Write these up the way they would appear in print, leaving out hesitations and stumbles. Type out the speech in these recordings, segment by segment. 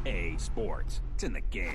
EA Sports. It's in the game.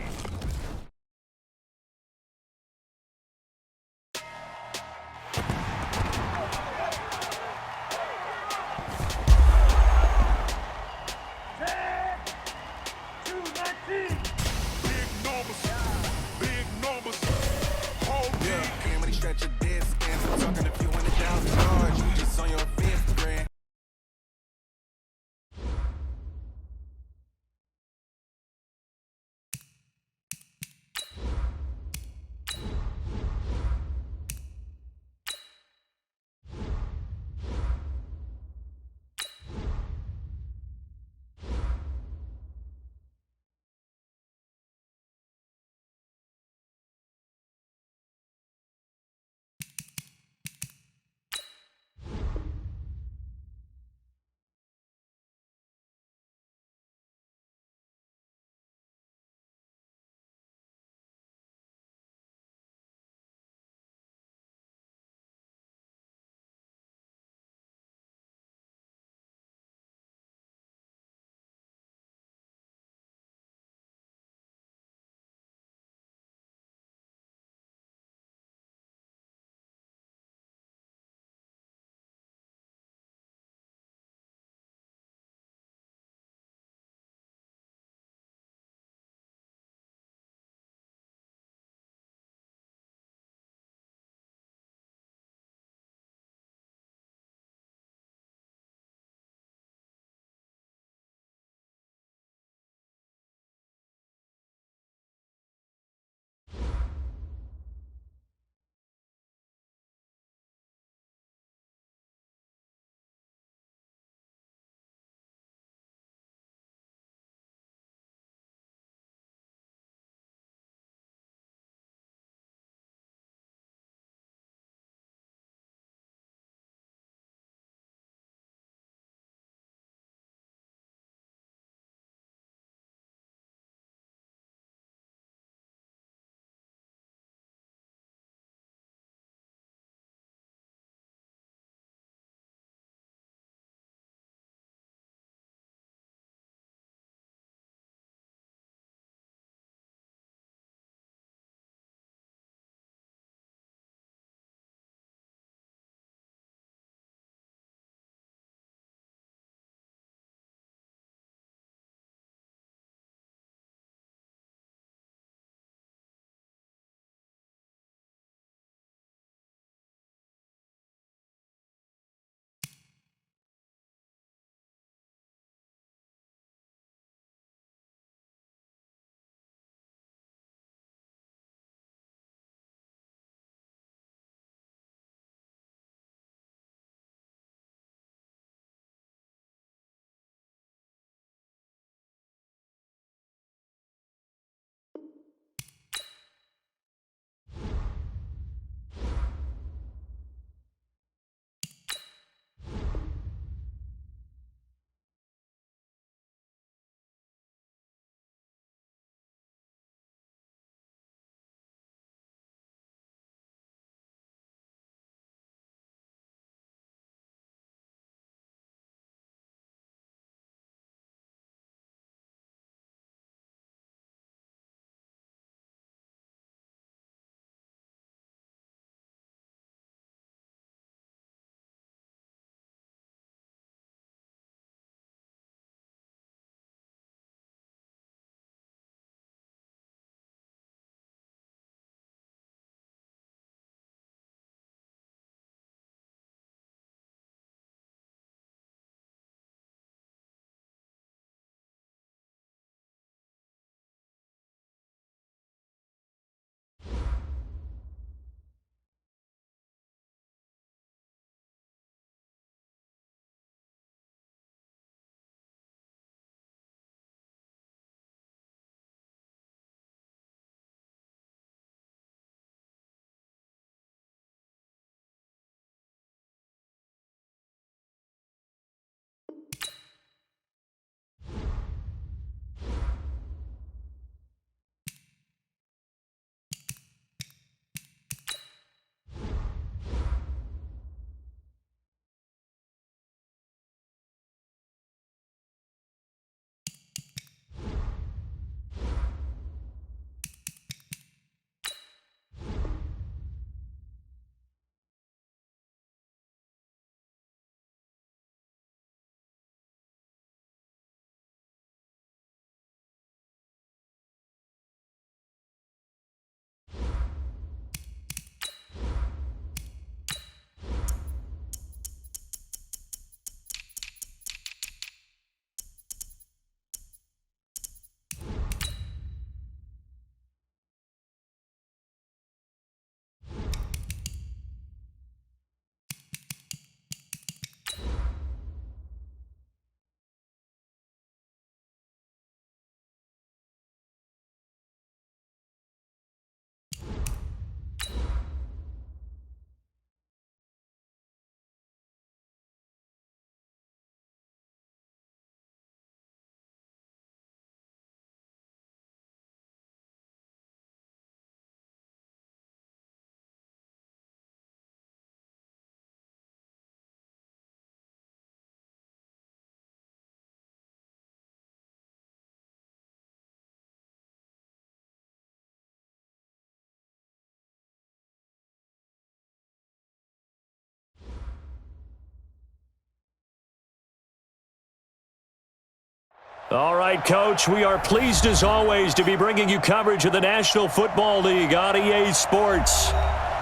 All right, Coach, we are pleased as always to be bringing you coverage of the National Football League on EA Sports.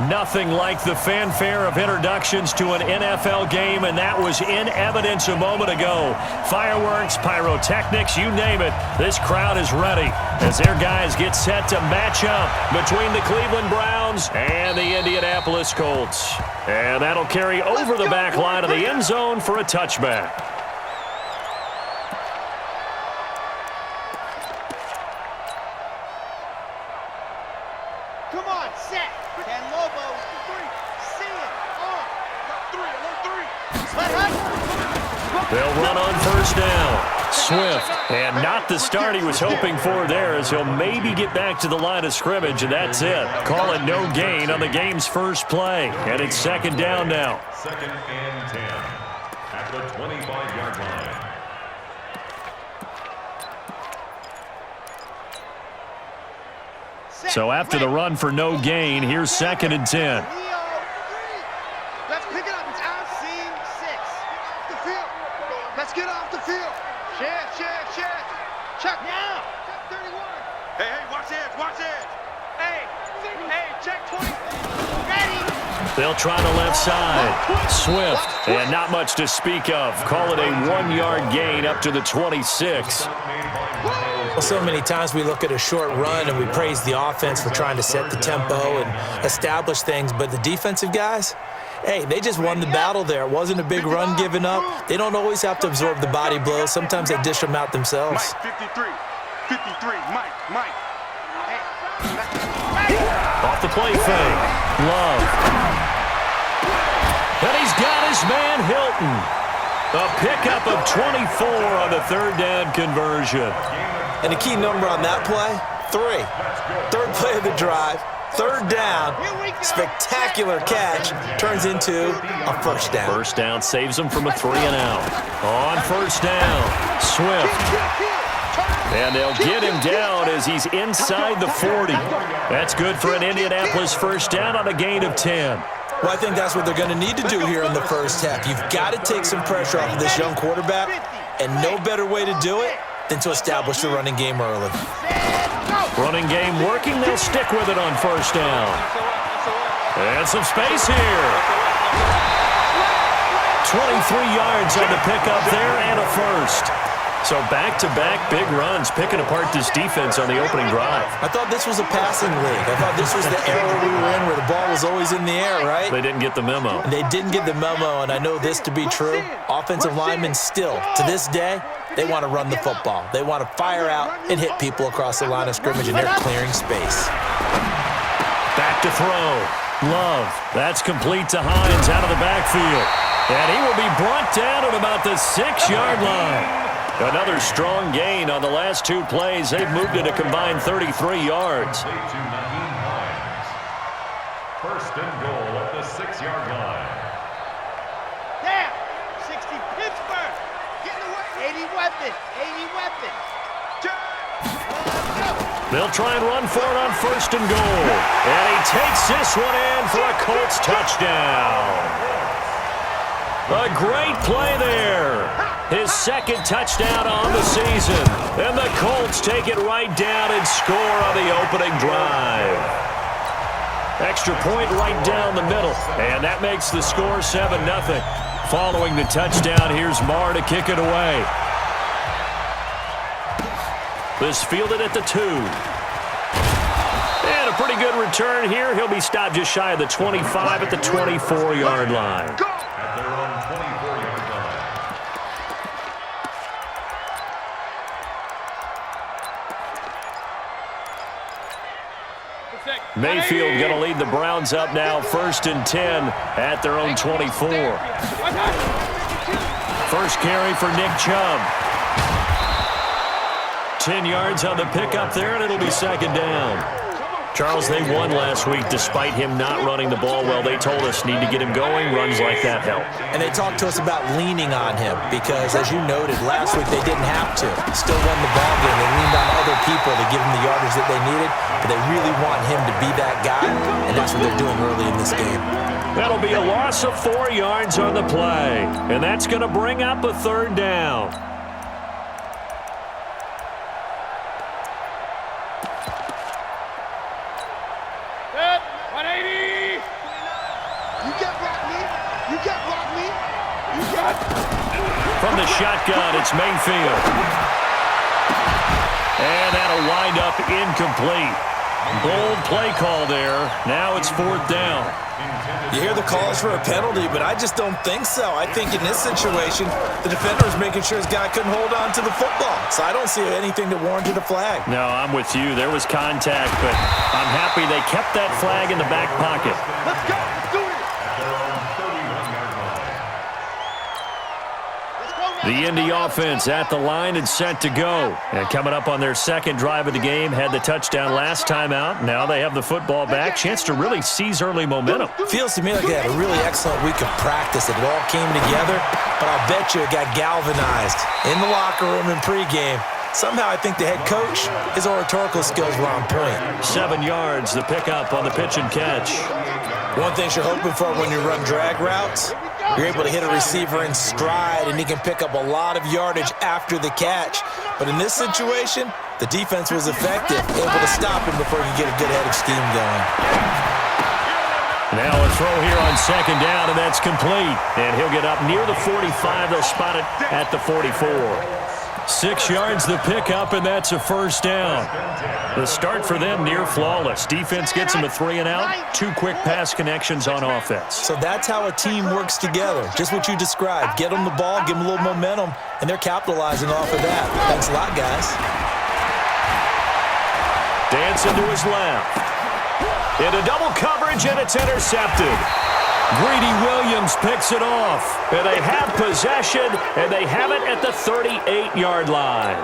Nothing like the fanfare of introductions to an NFL game, and that was in evidence a moment ago. Fireworks, pyrotechnics, you name it, this crowd is ready as their guys get set to match up between the Cleveland Browns and the Indianapolis Colts. And that'll carry over the back line of the end zone for a touchback. They'll run on first down. Swift, and not the start he was hoping for there, as he'll maybe get back to the line of scrimmage, and that's it. Call it no gain on the game's first play, and it's second down now. Second and 10 at the 25-yard line. So after the run for no gain, here's second and 10. Let's pick it up. It's our scene 6. Get off the field. Let's get off the field. Check. Check now. Check 31. Hey, watch edge. Hey, check 20. Ready. They'll try the left side. Swift, and not much to speak of. Call it a 1-yard gain up to the 26. Well, so many times we look at a short run and we praise the offense for trying to set the tempo and establish things, but the defensive guys, hey, they just won the battle there. It wasn't a big run given up. They don't always have to absorb the body blows. Sometimes they dish them out themselves. Mike, 53, Mike. Off the play fake. Love. And he's got his man Hilton. A pickup of 24 on the third down conversion. And the key number on that play, 3. Third play of the drive, third down, spectacular catch, turns into a first down. First down saves him from a 3-and-out. On first down, Swift. And they'll get him down as he's inside the 40. That's good for an Indianapolis first down on a gain of 10. Well, I think that's what they're going to need to do here in the first half. You've got to take some pressure off of this young quarterback, and no better way to do it than to establish the running game early. Running game working, they'll stick with it on first down. And some space here. 23 yards on the pickup there and a first. So back-to-back big runs, picking apart this defense on the opening drive. I thought this was a passing league. I thought this was the era we were in where the ball was always in the air, right? They didn't get the memo. They didn't get the memo, and I know this to be true. Offensive linemen still, to this day, they want to run the football. They want to fire out and hit people across the line of scrimmage, and they're clearing space. Back to throw. Love. That's complete to Hines out of the backfield. And he will be brought down at about the 6-yard line. Another strong gain on the last 2 plays. They've moved it a combined 33 yards. First and goal at the 6-yard line. Down. 60 Pittsburgh. Getting away. 80 weapon. They'll try and run for it on first and goal. And he takes this one in for a Colts touchdown. A great play there. His second touchdown on the season. And the Colts take it right down and score on the opening drive. Extra point right down the middle. And that makes the score 7-0. Following the touchdown, here's Marr to kick it away. This fielded at the 2. And a pretty good return here. He'll be stopped just shy of the 25 at the 24-yard line. At their own 24-yard line. Mayfield going to lead the Browns up now, first and 10 at their own 24. First carry for Nick Chubb. 10 yards on the pickup there, and it'll be second down. Charles, they won last week despite him not running the ball well. They told us need to get him going. Runs like that help. And they talked to us about leaning on him because, as you noted, last week they didn't have to. Still won the ball game. They leaned on other people to give them the yardage that they needed, but they really want him to be that guy, and that's what they're doing early in this game. That'll be a loss of 4 yards on the play, and that's going to bring up a third down. From the shotgun, it's Mayfield. And that'll wind up incomplete. Bold play call there. Now it's 4th down. You hear the calls for a penalty, but I just don't think so. I think in this situation, the defender was making sure his guy couldn't hold on to the football. So I don't see anything that warranted a flag. No, I'm with you. There was contact, but I'm happy they kept that flag in the back pocket. Let's go. Let's do it. The Indy offense at the line and set to go. And coming up on their second drive of the game, had the touchdown last time out. Now they have the football back. Chance to really seize early momentum. Feels to me like they had a really excellent week of practice. It all came together, but I'll bet you it got galvanized in the locker room and pregame. Somehow I think the head coach, his oratorical skills were on point. 7 yards, the pickup on the pitch and catch. One thing you're hoping for when you run drag routes, you're able to hit a receiver in stride, and he can pick up a lot of yardage after the catch. But in this situation, the defense was effective, able to stop him before he could get a good head of steam going. Now a throw here on second down, and that's complete. And he'll get up near the 45. They'll spot it at the 44. 6 yards the pickup, and that's a first down. The start for them near flawless. Defense gets them a 3 and out. 2 quick pass connections on offense. So that's how a team works together. Just what you described. Get them the ball, give them a little momentum, and they're capitalizing off of that. Thanks a lot, guys. Dancing to his left. Into double coverage, and it's intercepted. Greedy Williams picks it off, and they have possession, and they have it at the 38-yard line.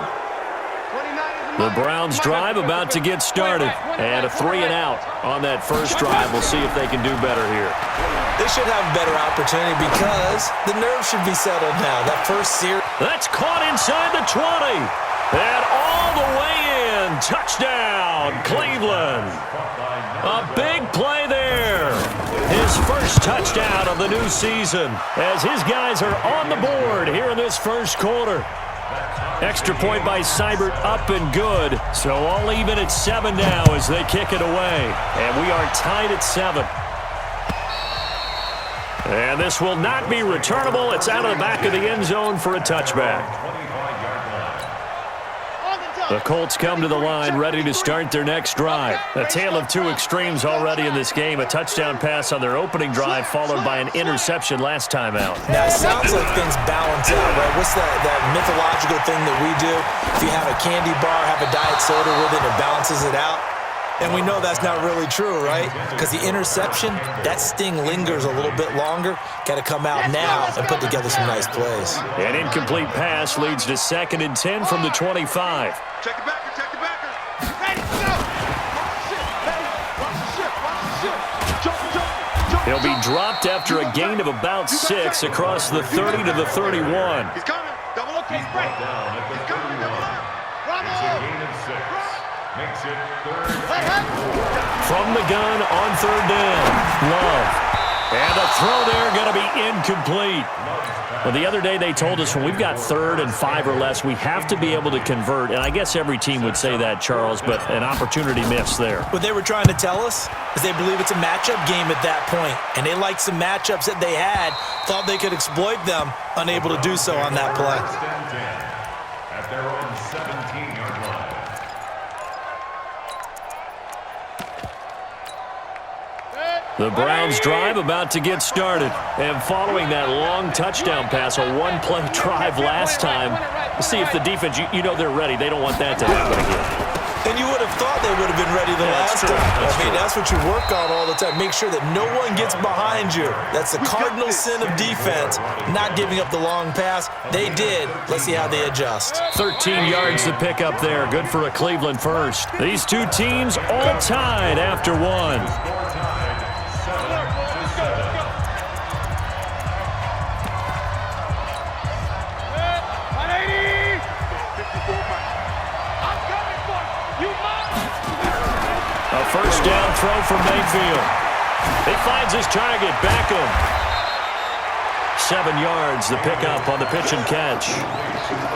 The Browns drive about to get started, and a 3 and out on that first drive. We'll see if they can do better here. They should have a better opportunity because the nerves should be settled now. That first series. That's caught inside the 20, and all the way in. Touchdown, Cleveland. A big play there. His first touchdown of the new season as his guys are on the board here in this first quarter. Extra point by Seibert up and good. So all even at 7 now as they kick it away. And we are tied at 7. And this will not be returnable. It's out of the back of the end zone for a touchback. The Colts come to the line ready to start their next drive. A tale of 2 extremes already in this game. A touchdown pass on their opening drive followed by an interception last time out. Now, it sounds like things balance out, right? What's that mythological thing that we do? If you have a candy bar, have a diet soda with it, it balances it out. And we know that's not really true, right? Because the interception, that sting lingers a little bit longer. Got to come out now and put together some nice plays. An incomplete pass leads to 2nd and 10 from the 25. Check the backer, check the backer. Ready, go. He'll be dropped after a gain of about 6 across the 30 to the 31. He's coming. Double up, he's break. He's coming, double up. Gain of 6. Makes it 3rd. From the gun on 3rd down. Love. And the throw there going to be incomplete. Well, the other day they told us when we've got 3rd and 5 or less, we have to be able to convert. And I guess every team would say that, Charles, but an opportunity missed there. What they were trying to tell us is they believe it's a matchup game at that point. And they liked some matchups that they had, thought they could exploit them, unable to do so on that play. At their own 17-yard line. The Browns drive about to get started. And following that long touchdown pass, a one-play drive last time, see if the defense, you know they're ready. They don't want that to happen again. And you would have thought they would have been ready the last time. That's what you work on all the time. Make sure that no one gets behind you. That's the cardinal sin of defense, not giving up the long pass. They did. Let's see how they adjust. 13 yards to pick up there. Good for a Cleveland first. These two teams all tied after 1. First down throw for Mayfield. He finds his target, Beckham. 7 yards, the pickup on the pitch and catch.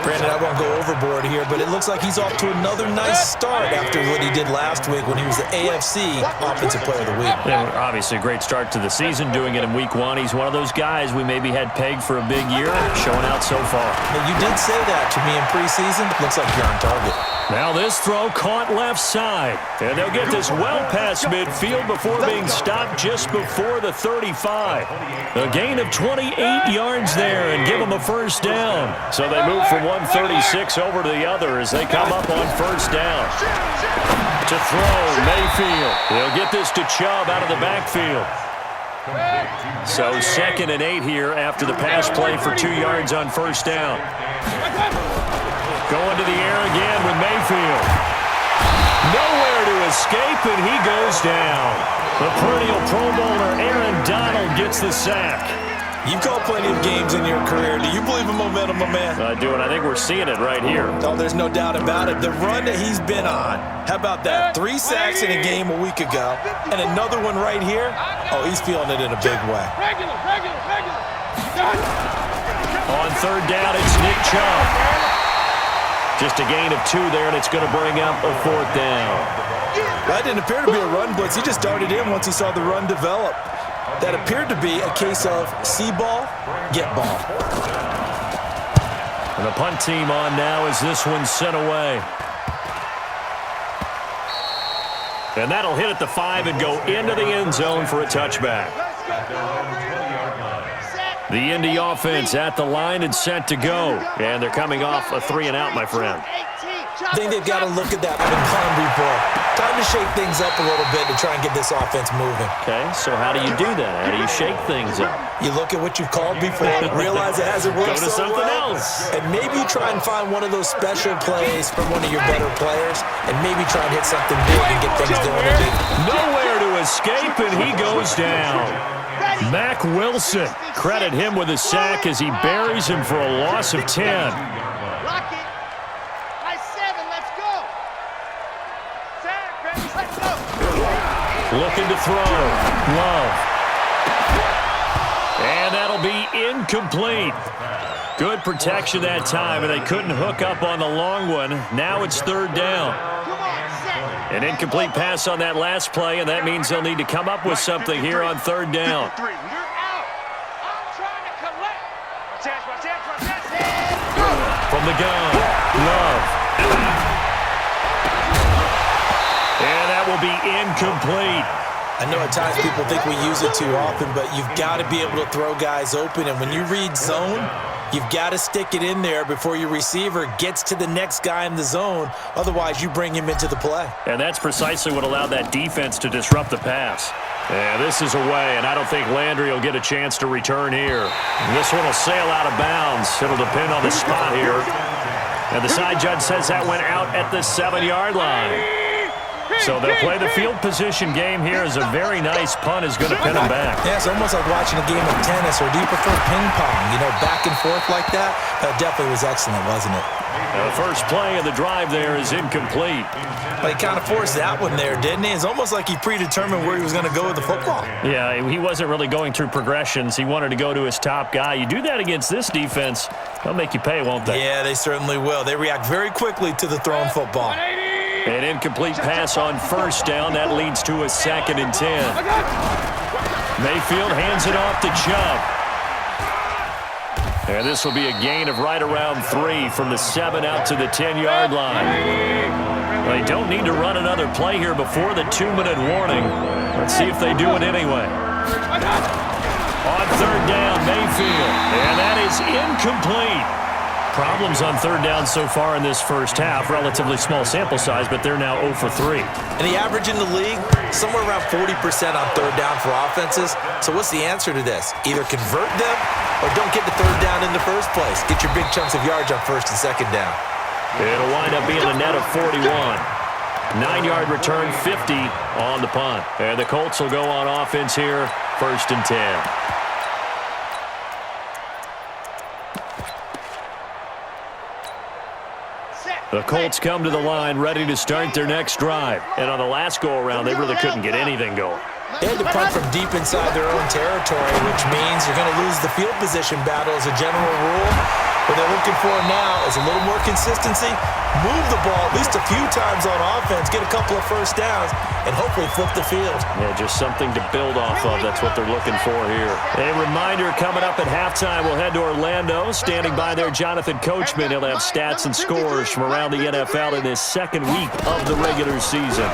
Brandon, I won't go overboard here, but it looks like he's off to another nice start after what he did last week when he was the AFC Offensive Player of the Week. Yeah, obviously a great start to the season, doing it in Week 1. He's one of those guys we maybe had pegged for a big year, showing out so far. Now, you did say that to me in preseason. Looks like you're on target. Now this throw caught left side. And they'll get this well past midfield before being stopped just before the 35. A gain of 28 yards there and give them a first down. So they move from 136 over to the other as they come up on first down. To throw, Mayfield. They'll get this to Chubb out of the backfield. So 2nd and 8 here after the pass play for 2 yards on first down. Going to the air again with Mayfield. Nowhere to escape, and he goes down. The perennial Pro Bowler Aaron Donald gets the sack. You've called plenty of games in your career. Do you believe in momentum, my man? I do, and I think we're seeing it right here. Oh, there's no doubt about it. The run that he's been on. How about that? 3 sacks in a game a week ago, and another one right here. Oh, he's feeling it in a big way. On third down, it's Nick Chubb. Just a gain of 2 there, and it's going to bring up a 4th down. That didn't appear to be a run blitz. He just darted in once he saw the run develop. That appeared to be a case of see ball, get ball. And the punt team on now as this one's sent away. And that'll hit at the 5 and go into the end zone for a touchback. The Indy offense at the line and set to go. And they're coming off a 3 and out, my friend. I think they've got to look at that having gone before. Time to shake things up a little bit to try and get this offense moving. Okay, so how do you do that? How do you shake things up? You look at what you've called before, realize it hasn't worked Go to so something well, else. and maybe try and find one of those special plays from one of your better players, and maybe try and hit something big and get things going. Nowhere to escape, and he goes down. Mack Wilson, credit him with a sack as he buries him for a loss of 10. Lock it. By 7, let's go. Sack, ready, let's go. Looking to throw. Love. And that'll be incomplete. Good protection that time, and they couldn't hook up on the long one. Now it's 3rd down. Come on, set. An incomplete pass on that last play, and that means they'll need to come up with something here on 3rd down. 53. You're out. I'm trying to collect. Watch out. From the gun, Love. And that will be incomplete. I know at times people think we use it too often, but you've got to be able to throw guys open. And when you read zone, you've got to stick it in there before your receiver gets to the next guy in the zone. Otherwise, you bring him into the play. And that's precisely what allowed that defense to disrupt the pass. Yeah, this is away, and I don't think Landry will get a chance to return here. This one will sail out of bounds. It'll depend on the spot here. And the side judge says that went out at the 7-yard line. So they'll play the field position game here as a very nice punt is going to pin them back. Yeah, it's almost like watching a game of tennis, or do you prefer ping pong? You know, back and forth like that? That definitely was excellent, wasn't it? Now the first play of the drive there is incomplete. But he kind of forced that one there, didn't he? It's almost like he predetermined where he was going to go with the football. Yeah, he wasn't really going through progressions. He wanted to go to his top guy. You do that against this defense, they'll make you pay, won't they? Yeah, they certainly will. They react very quickly to the thrown football. An incomplete pass on first down. That leads to a 2nd and 10. Mayfield hands it off to Chubb. And this will be a gain of right around 3 from the 7 out to the 10-yard line. They don't need to run another play here before the 2-minute warning. Let's see if they do it anyway. On 3rd down, Mayfield. And that is incomplete. Problems on 3rd down so far in this first half. Relatively small sample size, but they're now 0 for 3. And the average in the league, somewhere around 40% on 3rd down for offenses. So what's the answer to this? Either convert them or don't get the 3rd down in the first place. Get your big chunks of yards on 1st and 2nd down. It'll wind up being a net of 41. 9-yard return, 50 on the punt. And the Colts will go on offense here, 1st and 10. The Colts come to the line ready to start their next drive. And on the last go-around, they really couldn't get anything going. They had to punt from deep inside their own territory, which means you're going to lose the field position battle as a general rule. What they're looking for now is a little more consistency, move the ball at least a few times on offense, get a couple of first downs, and hopefully flip the field. Yeah, just something to build off of. That's what they're looking for here. A reminder, coming up at halftime, we'll head to Orlando. Standing by there, Jonathan Coachman. He'll have stats and scores from around the NFL in this second week of the regular season.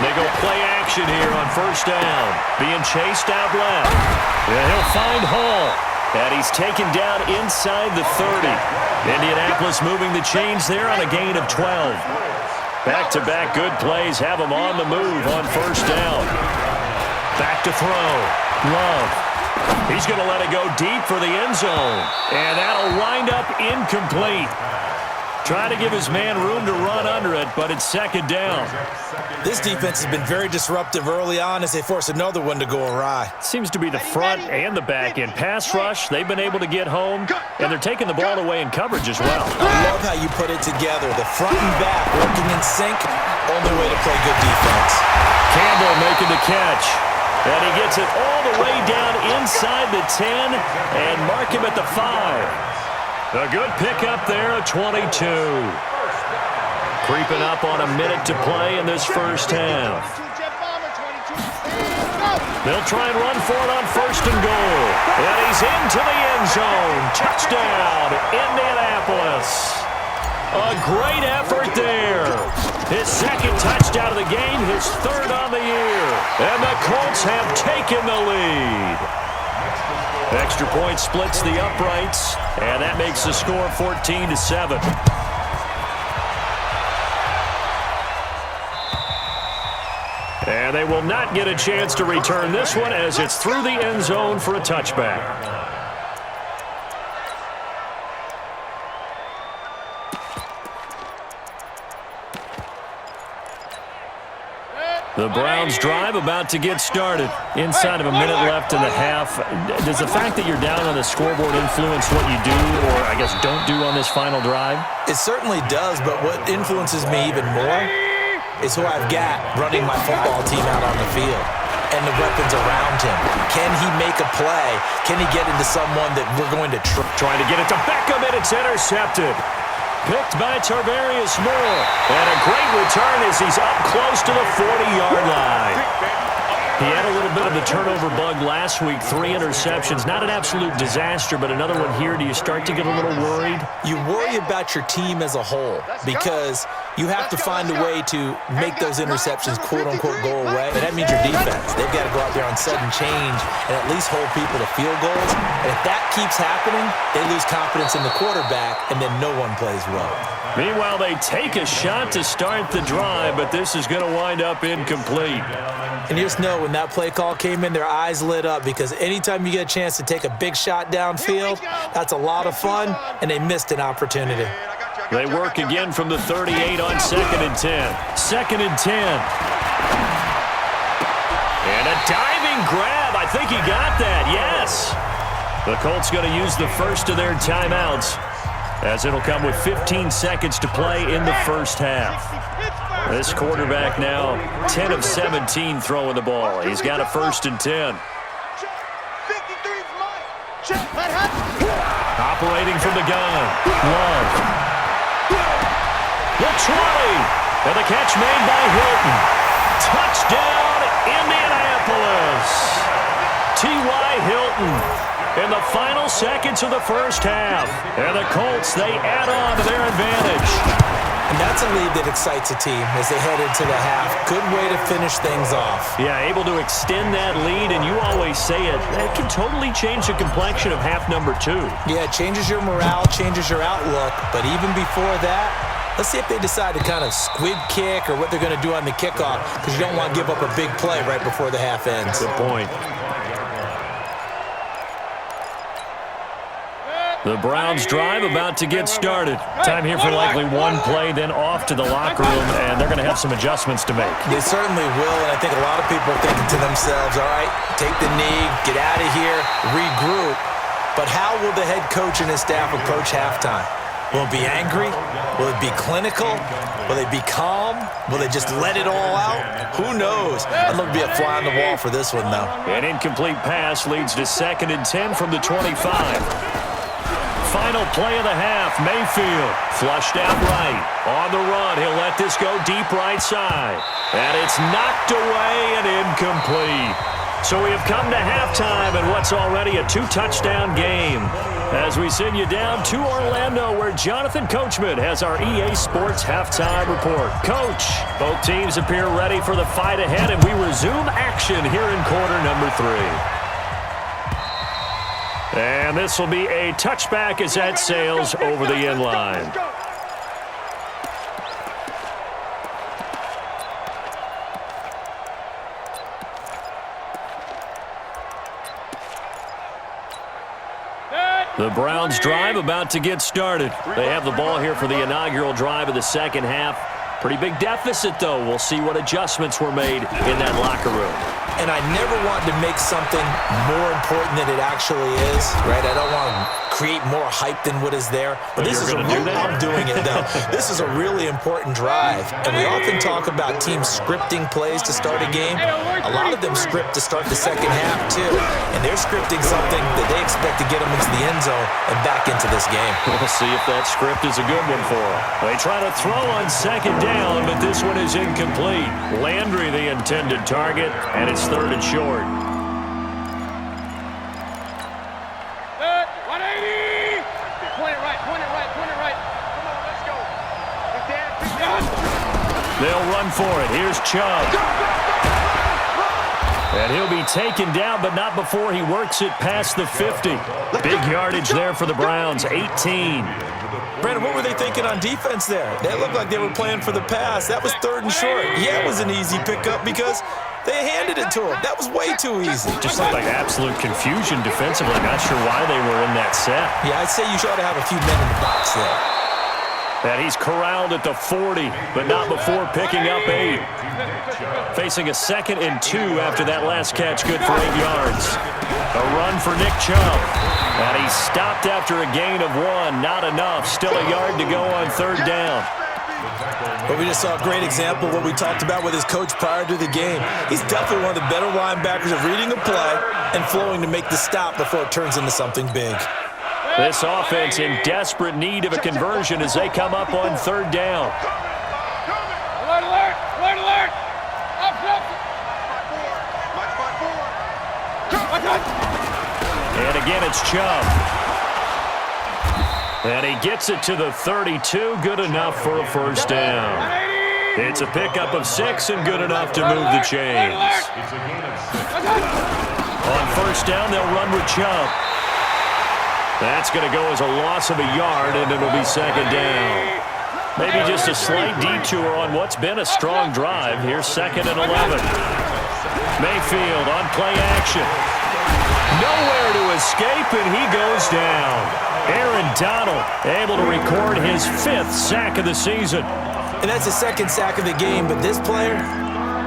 They go play action here on first down. Being chased out left. And he'll find Hall. And he's taken down inside the 30. Indianapolis moving the chains there on a gain of 12. Back-to-back good plays have him on the move on first down. Back to throw. Love. He's going to let it go deep for the end zone. And that'll wind up incomplete. Trying to give his man room to run under it, but it's second down. This defense has been very disruptive early on as they force another one to go awry. Seems to be the front and the back end. Pass rush, they've been able to get home, and they're taking the ball away in coverage as well. I love how you put it together. The front and back working in sync, only way to play good defense. Campbell making the catch. And he gets it all the way down inside the 10 and mark him at the 5. A good pickup there, a 22. Creeping up on a minute to play in this first half. They'll try and run for it on first and goal. And he's into the end zone. Touchdown, Indianapolis. A great effort there. His second touchdown of the game, his third on the year. And the Colts have taken the lead. Extra point splits the uprights, and that makes the score 14-7. And they will not get a chance to return this one as it's through the end zone for a touchback. The Browns drive about to get started. Inside of a minute left in the half. Does the fact that you're down on the scoreboard influence what you do, or I guess don't do on this final drive? It certainly does, but what influences me even more is who I've got running my football team out on the field and the weapons around him. Can he make a play? Can he get into someone that we're going to trying to get it to Beckham, and it's intercepted. Picked by Tarvarius Moore. And a great return as he's up close to the 40-yard line. He had a little bit of the turnover bug last week, 3 interceptions. Not an absolute disaster, but another one here. Do you start to get a little worried? You worry about your team as a whole because you have to find a way to make those interceptions quote-unquote go away. And that means your defense. They've got to go out there on sudden change and at least hold people to field goals. And if that keeps happening, they lose confidence in the quarterback, and then no one plays well. Meanwhile, they take a shot to start the drive, but this is going to wind up incomplete. And you just know when that play call came in, their eyes lit up because anytime you get a chance to take a big shot downfield, that's a lot of fun, and they missed an opportunity. They work again from the 38 on 2nd and 10. 2nd and 10. And a diving grab. I think he got that, yes. The Colts going to use the first of their timeouts as it'll come with 15 seconds to play in the first half. This quarterback now 10 of 17 throwing the ball. He's got a 1st and 10. Operating from the gun. Love. The 20. And the catch made by Hilton. Touchdown, Indianapolis. T.Y. Hilton in the final seconds of the first half. And the Colts, they add on to their advantage. And that's a lead that excites a team as they head into the half. Good way to finish things off. Yeah, able to extend that lead, and you always say it can totally change the complexion of half number 2. Yeah, it changes your morale, changes your outlook. But even before that, let's see if they decide to kind of squib kick or what they're going to do on the kickoff, because you don't want to give up a big play right before the half ends. Good point. The Browns drive about to get started. Time here for likely one play, then off to the locker room, and they're going to have some adjustments to make. They certainly will, and I think a lot of people are thinking to themselves, all right, take the knee, get out of here, regroup. But how will the head coach and his staff approach halftime? Will it be angry? Will it be clinical? Will they be calm? Will they just let it all out? Who knows? I'd love to be a fly on the wall for this one, though. An incomplete pass leads to 2nd and 10 from the 25. Final play of the half. Mayfield flushed out right. On the run, he'll let this go deep right side. And it's knocked away and incomplete. So we have come to halftime in what's already a 2-touchdown game. As we send you down to Orlando, where Jonathan Coachman has our EA Sports halftime report. Coach, both teams appear ready for the fight ahead, and we resume action here in quarter number 3. And this will be a touchback as that sails over the end line. The Browns drive about to get started. They have the ball here for the inaugural drive of the second half. Pretty big deficit, though. We'll see what adjustments were made in that locker room. And I never want to make something more important than it actually is, right? I don't want to create more hype than what is there. But this is I'm doing it, though. This is a really important drive. And we often talk about teams scripting plays to start a game. A lot of them script to start the second half, too. And they're scripting something that they expect to get them into the end zone and back into this game. We'll see if that script is a good one for them. They try to throw on second down, but this one is incomplete. Landry, the intended target, and it's 3rd and short. 180! Point it right. Come on, let's go. They'll run for it. Here's Chubb. And he'll be taken down, but not before he works it past the 50. Big yardage there for the Browns, 18. Brandon, what were they thinking on defense there? That looked like they were playing for the pass. That was 3rd and short. Yeah, it was an easy pickup because they handed it to him. That was way too easy. Just looked like absolute confusion defensively. Not sure why they were in that set. Yeah, I'd say you should have a few men in the box there. And he's corralled at the 40, but not before picking up 8. Facing a 2nd and 2 after that last catch, good for 8 yards. A run for Nick Chubb. And he stopped after a gain of 1. Not enough. Still a yard to go on 3rd down. But we just saw a great example of what we talked about with his coach prior to the game. He's definitely one of the better linebackers of reading a play and flowing to make the stop before it turns into something big. This offense in desperate need of a conversion as they come up on 3rd down. Alert, alert! Alert, alert! Up, up! And again, it's Chubb. And he gets it to the 32, good enough for a 1st down. It's a pickup of 6 and good enough to move the chains. On 1st down, they'll run with Chubb. That's going to go as a loss of a yard, and it'll be 2nd down. Maybe just a slight detour on what's been a strong drive. Here's 2nd and 11. Mayfield on play action. Nowhere to escape, and he goes down. Aaron Donald able to record his 5th sack of the season. And that's the 2nd sack of the game, but this player,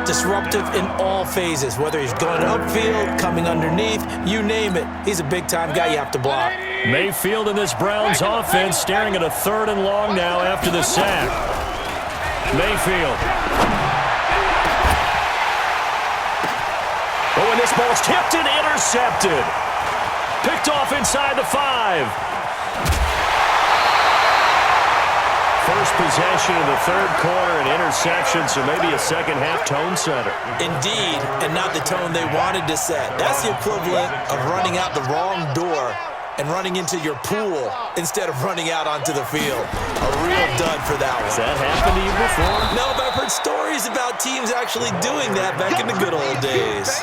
disruptive in all phases, whether he's going upfield, coming underneath, you name it. He's a big-time guy you have to block. Mayfield in this Browns offense staring at a 3rd and long now after the sack. Mayfield. Oh, and this ball's tipped and intercepted. Picked off inside the 5. First possession of the 3rd quarter, an interception, so maybe a second-half tone setter. Indeed, and not the tone they wanted to set. That's the equivalent of running out the wrong door and running into your pool instead of running out onto the field. A real dud for that one. Has that happened to you before? No, but I've heard stories about teams actually doing that back in the good old days.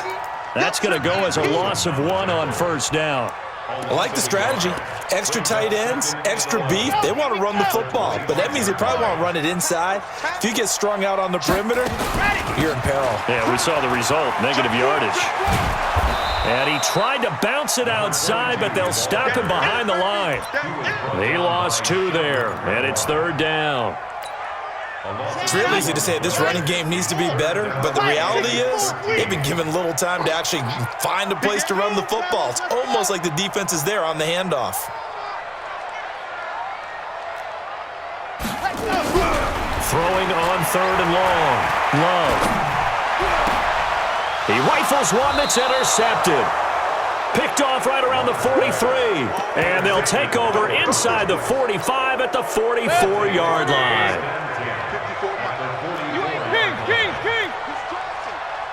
That's going to go as a loss of 1 on 1st down. I like the strategy. Extra tight ends, extra beef. They want to run the football, but that means they probably want to run it inside. If you get strung out on the perimeter, you're in peril. Yeah, we saw the result, negative yardage. And he tried to bounce it outside, but they'll stop him behind the line. He lost 2 there, and it's 3rd down. It's real easy to say this running game needs to be better, but the reality is they've been given little time to actually find a place to run the football. It's almost like the defense is there on the handoff. Throwing on 3rd and long. Love. He rifles one that's intercepted. Picked off right around the 43. And they'll take over inside the 45 at the 44-yard line. King.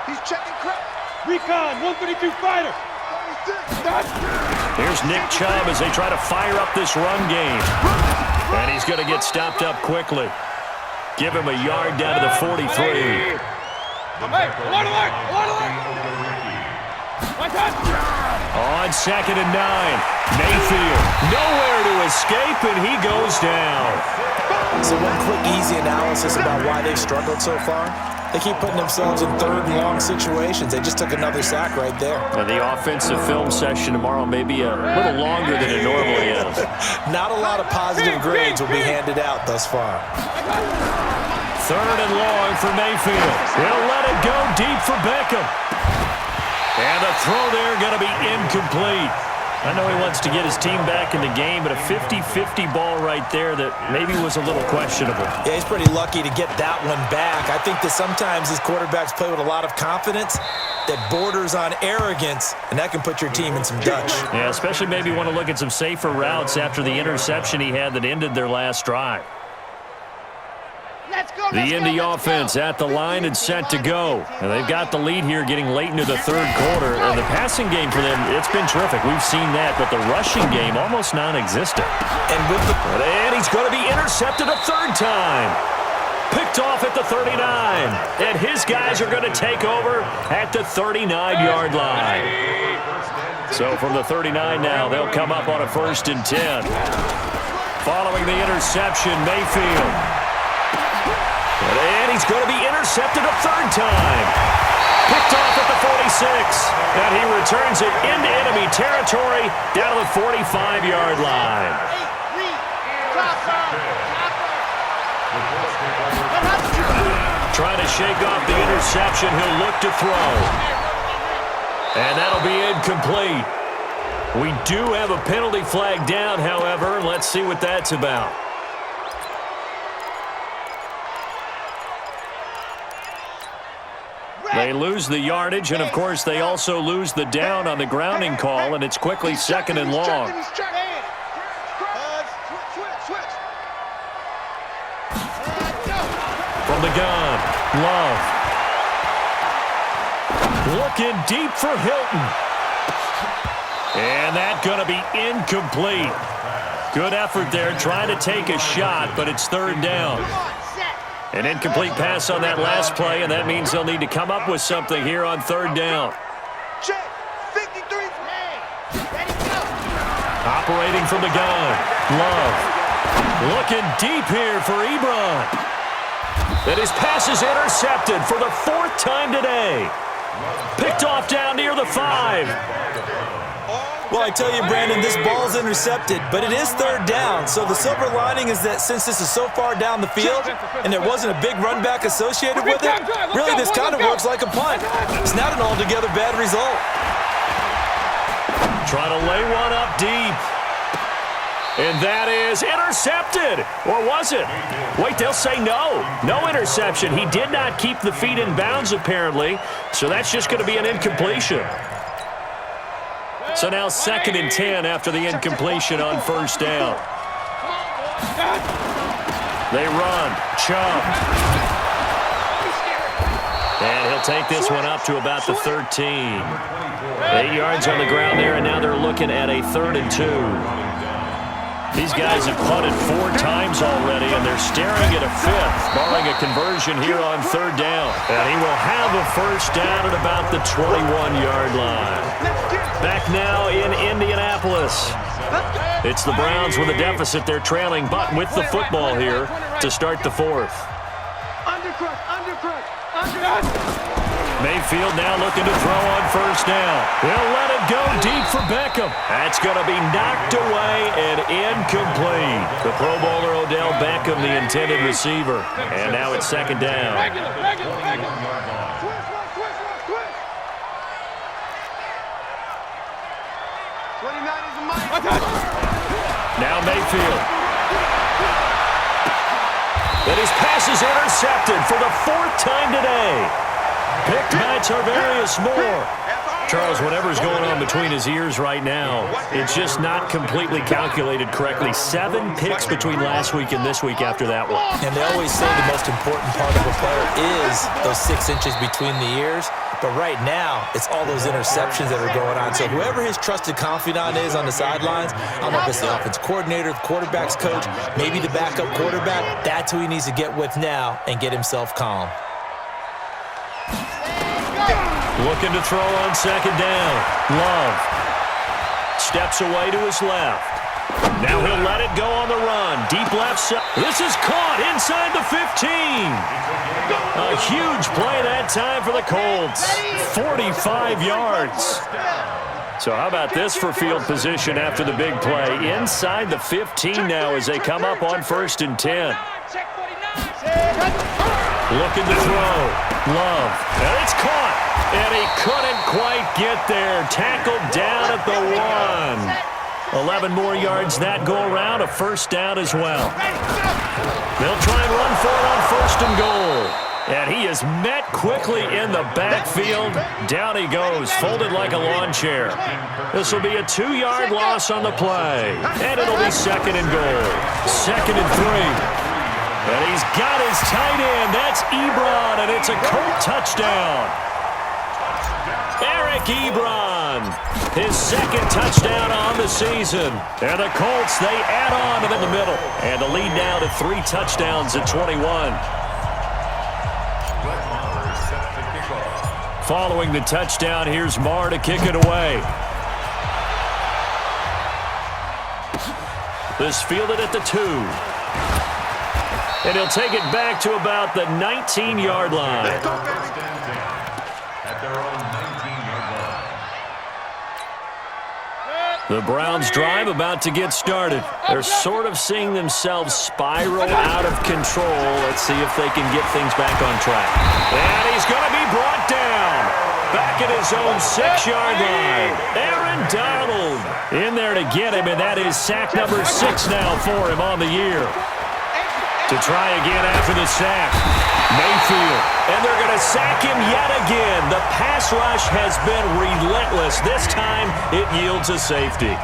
He's checking crap. Recon, 132 fighter. Here's Nick Chubb as they try to fire up this run game. And he's going to get stopped up quickly. Give him a yard down to the 43. Hey, alert! On 2nd and 9. Mayfield nowhere to escape, and he goes down. So one quick, easy analysis about why they've struggled so far. They keep putting themselves in 3rd and long situations. They just took another sack right there. And the offensive film session tomorrow may be a little longer than it normally is. Not a lot of positive grades will be handed out thus far. 3rd and long for Mayfield. He'll let it go deep for Beckham. And the throw there going to be incomplete. I know he wants to get his team back in the game, but a 50-50 ball right there that maybe was a little questionable. Yeah, he's pretty lucky to get that one back. I think that sometimes his quarterbacks play with a lot of confidence that borders on arrogance, and that can put your team in some Dutch. Yeah, especially maybe want to look at some safer routes after the interception he had that ended their last drive. The Indy offense at the line and set to go. And they've got the lead here getting late into the 3rd quarter. And the passing game for them, it's been terrific. We've seen that, but the rushing game almost non-existent. And he's going to be intercepted a 3rd time. Picked off at the 39. And his guys are going to take over at the 39-yard line. So from the 39 now, they'll come up on a 1st and 10. Following the interception, Mayfield. And he's going to be intercepted a 3rd time. Picked off at the 46. And he returns it into enemy territory down to the 45-yard line. Trying to shake off the interception. He'll look to throw. And that'll be incomplete. We do have a penalty flag down, however. Let's see what that's about. They lose the yardage, and, of course, they also lose the down on the grounding call, and it's quickly 2nd and long. From the gun, Love. Looking deep for Hilton. And that's going to be incomplete. Good effort there, trying to take a shot, but it's 3rd down. An incomplete pass on that last play, and that means they'll need to come up with something here on 3rd down. Operating from the gun, Love. Looking deep here for Ebron. And his pass is intercepted for the 4th time today. Picked off down near the 5. Well, I tell you, Brandon, this ball's intercepted, but it is 3rd down. So the silver lining is that since this is so far down the field and there wasn't a big run back associated with it, really this kind of works like a punt. It's not an altogether bad result. Trying to lay one up deep. And that is intercepted. Or was it? Wait, they'll say no. No interception. He did not keep the feet in bounds, apparently. So that's just going to be an incompletion. So now 2nd and 10 after the incompletion on 1st down. They run. Chubb. And he'll take this one up to about the 13. 8 yards on the ground there, and now they're looking at a 3rd and 2. These guys have punted 4 times already, and they're staring at a 5th, barring a conversion here on 3rd down. And he will have a 1st down at about the 21-yard line. Back now in Indianapolis. It's the Browns with a deficit. They're trailing, but with the football here to start the 4th. Mayfield now looking to throw on 1st down. He'll let it go deep for Beckham. That's going to be knocked away and incomplete. The Pro Bowler Odell Beckham, the intended receiver. And now it's 2nd down. Now Mayfield. And his pass is intercepted for the 4th time today. Picked by Tarvarius Moore. Charles, whatever's going on between his ears right now, it's just not completely calculated correctly. 7 picks between last week and this week after that one. And they always say the most important part of a player is those 6 inches between the ears. But right now, it's all those interceptions that are going on. So whoever his trusted confidant is on the sidelines, I don't know if it's the offense coordinator, the quarterback's coach, maybe the backup quarterback, that's who he needs to get with now and get himself calm. Looking to throw on 2nd down. Love steps away to his left. Now he'll let it go on the run. Deep left side. This is caught inside the 15. A huge play that time for the Colts. 45 yards. So how about this for field position after the big play? Inside the 15 now as they come up on 1st and 10. Looking to throw. Love. And it's caught. And he couldn't quite get there. Tackled down at the 1. 11 more yards that go around. A 1st down as well. They'll try and run for it on 1st and goal. And he is met quickly in the backfield. Down he goes, folded like a lawn chair. This will be a 2-yard loss on the play. And it'll be 2nd and goal. 2nd and 3. And he's got his tight end. That's Ebron, and it's a Colt touchdown. Eric Ebron, his 2nd touchdown on the season. And the Colts, they add on in the middle. And the lead now to 3 touchdowns at 21. Following the touchdown, here's Marr to kick it away. This fielded at the 2. And he'll take it back to about the 19-yard line. At their own 19-yard line. The Browns drive about to get started. They're sort of seeing themselves spiral out of control. Let's see if they can get things back on track. And he's going to be brought down. Back at his own 6-yard line. Aaron Donald in there to get him, and that is sack number 6 now for him on the year. To try again after the sack. Mayfield. And they're going to sack him yet again. The pass rush has been relentless. This time, it yields a safety.